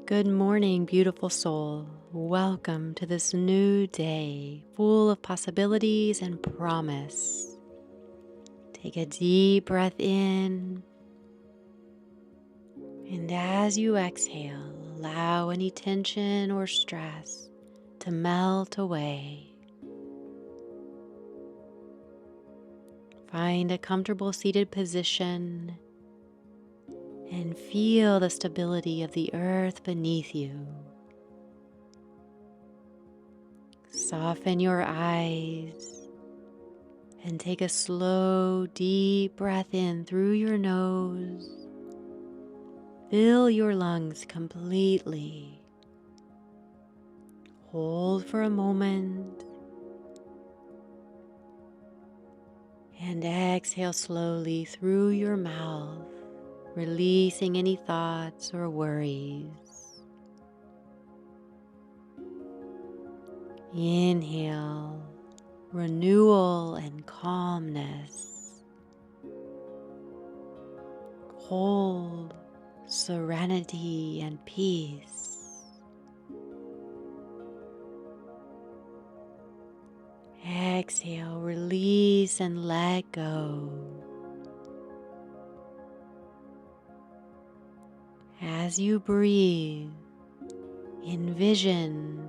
Good morning, beautiful soul. Welcome to this new day full of possibilities and promise. Take a deep breath in, and as you exhale, allow any tension or stress to melt away. Find a comfortable seated position and feel the stability of the earth beneath you. Soften your eyes and take a slow, deep breath in through your nose. Fill your lungs completely. Hold for a moment and exhale slowly through your mouth, releasing any thoughts or worries. Inhale, renewal and calmness. Hold, serenity and peace. Exhale, release and let go. As you breathe, envision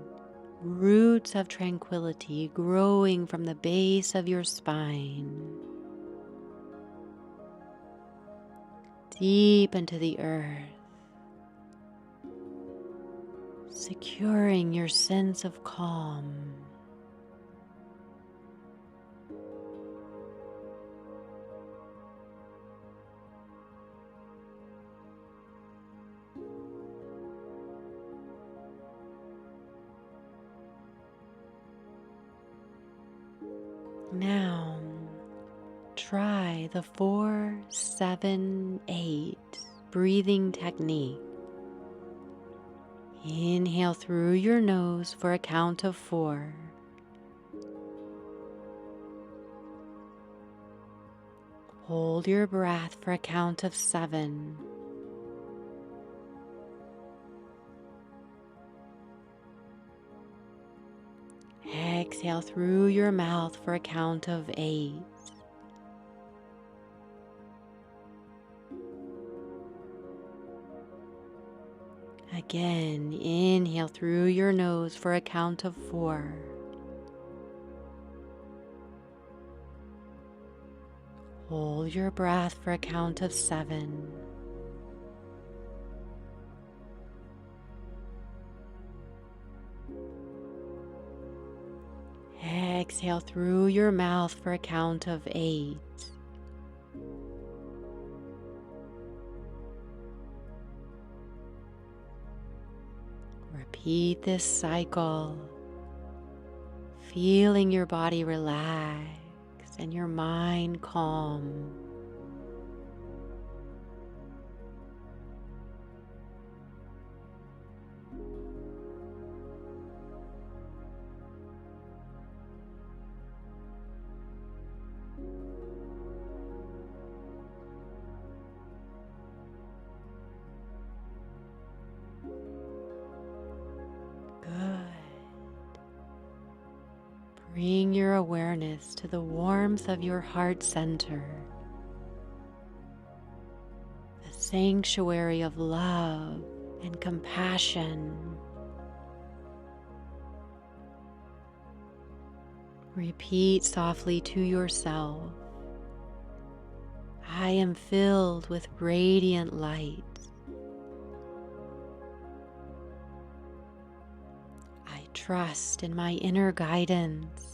roots of tranquility growing from the base of your spine, deep into the earth, securing your sense of calm. Now, try the 4-7-8 breathing technique. Inhale through your nose for a count of 4. Hold your breath for a count of 7. Exhale through your mouth for a count of 8. Again, inhale through your nose for a count of 4. Hold your breath for a count of 7. Exhale through your mouth for a count of 8. Repeat this cycle, feeling your body relax and your mind calm. Bring your awareness to the warmth of your heart center, the sanctuary of love and compassion. Repeat softly to yourself, I am filled with radiant light. I trust in my inner guidance.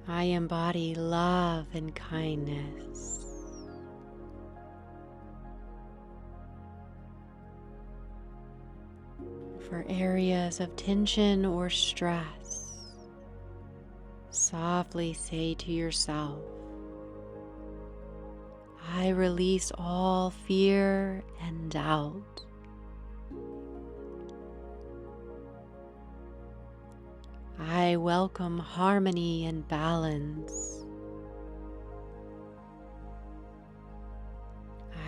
I embody love and kindness. For areas of tension or stress, softly say to yourself, I release all fear and doubt. I welcome harmony and balance.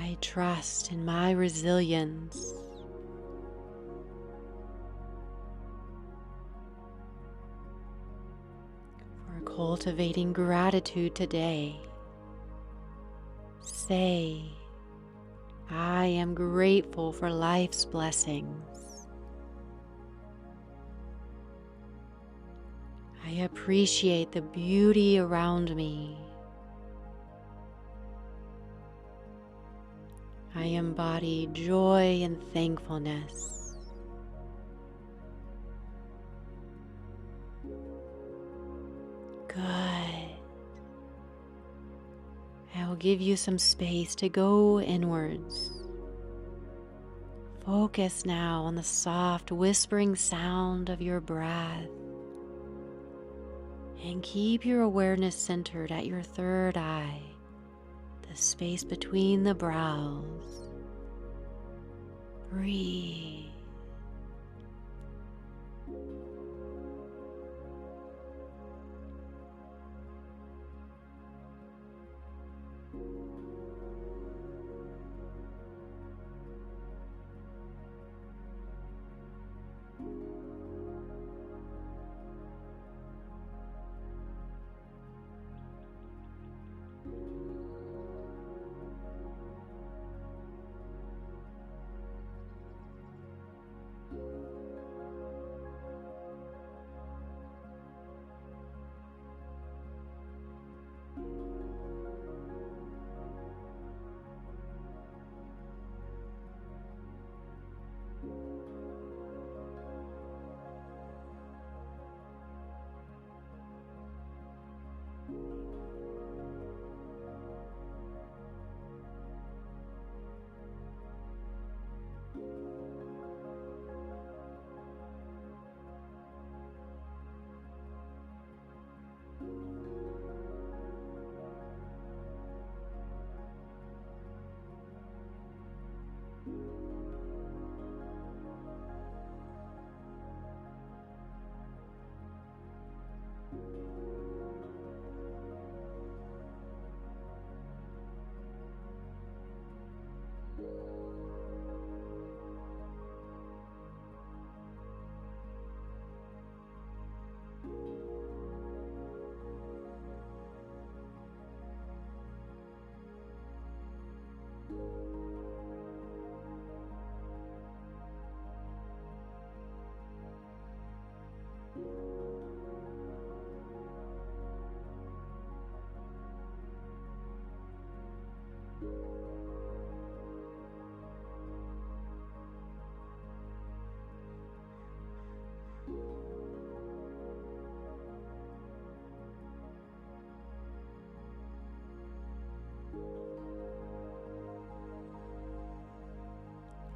I I trust in my resilience. For cultivating gratitude today, say, I am grateful for life's blessings. I appreciate the beauty around me. I embody joy and thankfulness. Good. I will give you some space to go inwards. Focus now on the soft whispering sound of your breath. And keep your awareness centered at your third eye, the space between the brows. Breathe.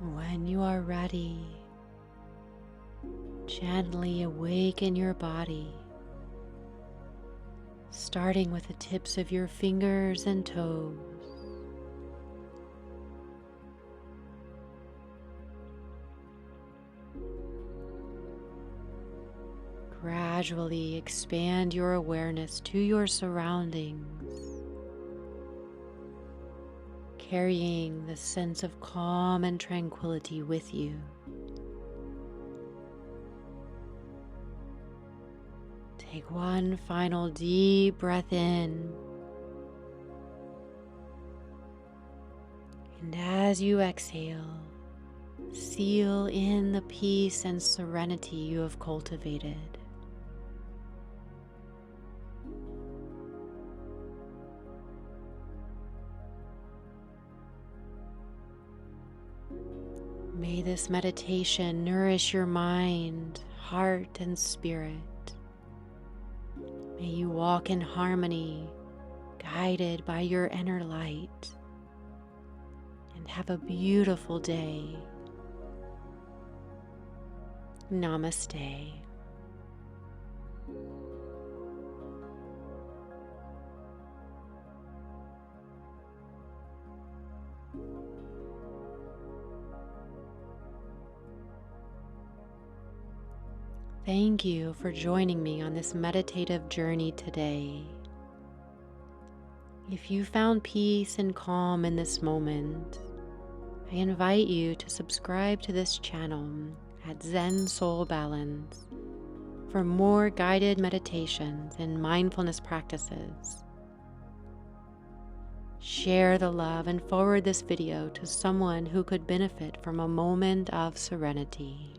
When you are ready, gently awaken your body, starting with the tips of your fingers and toes. Gradually expand your awareness to your surroundings, carrying the sense of calm and tranquility with you. Take one final deep breath in, and as you exhale, seal in the peace and serenity you have cultivated. May this meditation nourish your mind, heart, and spirit. May you walk in harmony, guided by your inner light, and have a beautiful day. Namaste. Thank you for joining me on this meditative journey today. If you found peace and calm in this moment, I invite you to subscribe to this channel at Zen Soul Balance for more guided meditations and mindfulness practices. Share the love and forward this video to someone who could benefit from a moment of serenity.